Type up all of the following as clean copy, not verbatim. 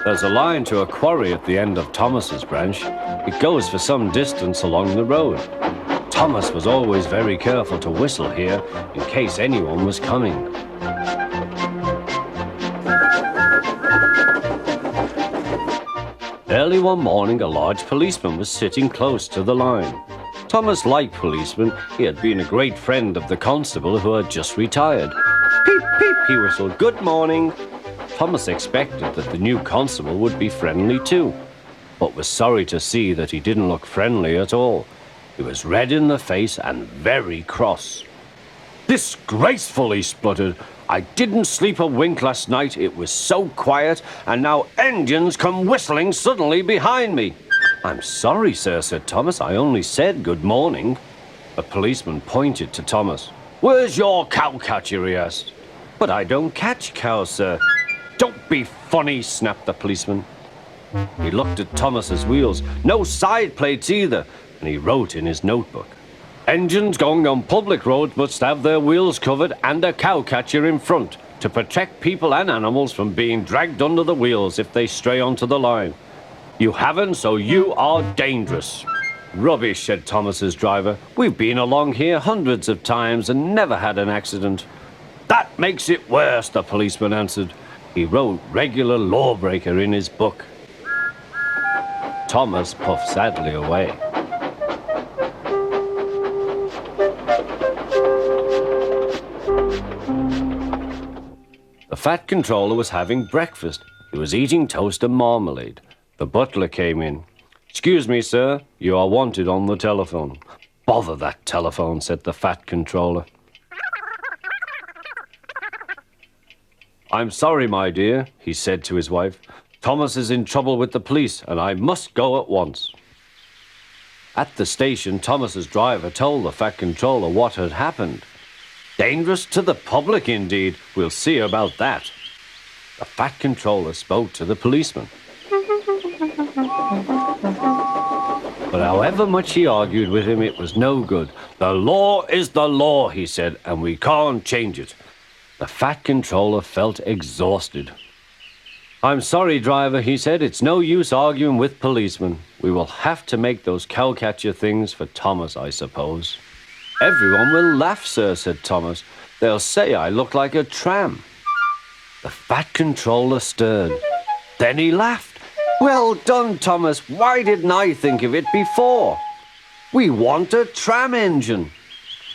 There's a line to a quarry at the end of Thomas's branch. It goes for some distance along the road. Thomas was always very careful to whistle here in case anyone was coming. Early one morning, a large policeman was sitting close to the line. Thomas liked policemen. He had been a great friend of the constable who had just retired. Peep, peep, he whistled, "Good morning." Thomas expected that the new constable would be friendly too, but was sorry to see that he didn't look friendly at all. He was red in the face and very cross. "Disgraceful," he spluttered. "I didn't sleep a wink last night. It was so quiet, and now engines come whistling suddenly behind me." "I'm sorry, sir," said Thomas. "I only said good morning." A policeman pointed to Thomas. "Where's your cowcatcher?" he asked. "But I don't catch cows, sir." "Don't be funny," snapped the policeman. He looked at Thomas's wheels. No side plates either, and he wrote in his notebook, "Engines going on public roads must have their wheels covered and a cowcatcher in front to protect people and animals from being dragged under the wheels if they stray onto the line. You haven't, so you are dangerous." "Rubbish," said Thomas's driver. "We've been along here hundreds of times and never had an accident." "That makes it worse," the policeman answered. He wrote "regular lawbreaker" in his book. Thomas puffed sadly away. The fat controller was having breakfast. He was eating toast and marmalade. The butler came in. "Excuse me, sir, you are wanted on the telephone." "Bother that telephone," said the fat controller. "I'm sorry, my dear," he said to his wife. "Thomas is in trouble with the police, and I must go at once." At the station, Thomas's driver told the fat controller what had happened. Dangerous to the public, indeed. We'll see about that. The fat controller spoke to the policeman. But however much he argued with him, it was no good. "The law is the law," he said, "and we can't change it." The fat controller felt exhausted. "I'm sorry, driver," he said. "It's no use arguing with policemen. We will have to make those cowcatcher things for Thomas, I suppose." "Everyone will laugh, sir," said Thomas. "They'll say I look like a tram." The fat controller stirred. Then he laughed. "Well done, Thomas. Why didn't I think of it before? We want a tram engine.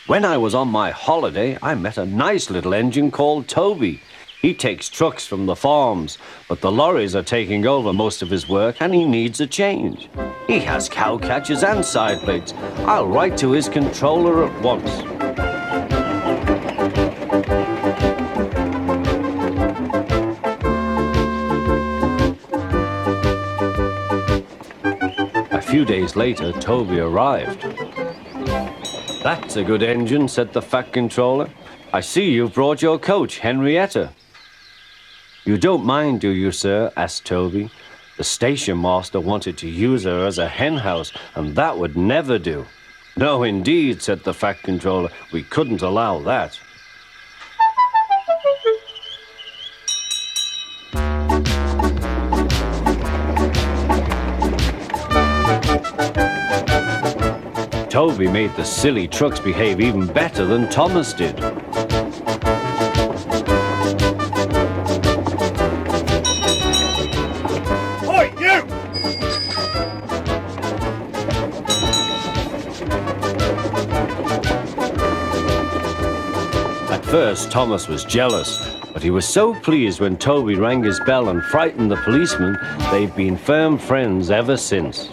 When I was on my holiday, I met a nice little engine called Toby. He takes trucks from the farms, but the lorries are taking over most of his work and he needs a change. He has cowcatchers and side plates. I'll write to his controller at once." A few days later, Toby arrived. "That's a good engine," said the fat controller. "I see you've brought your coach, Henrietta." "You don't mind, do you, sir?" asked Toby. "The station master wanted to use her as a hen house, and that would never do." "No, indeed," said the fat controller. "We couldn't allow that." Toby made the silly trucks behave even better than Thomas did. Oi, you! At first, Thomas was jealous, but he was so pleased when Toby rang his bell and frightened the policeman, they've been firm friends ever since.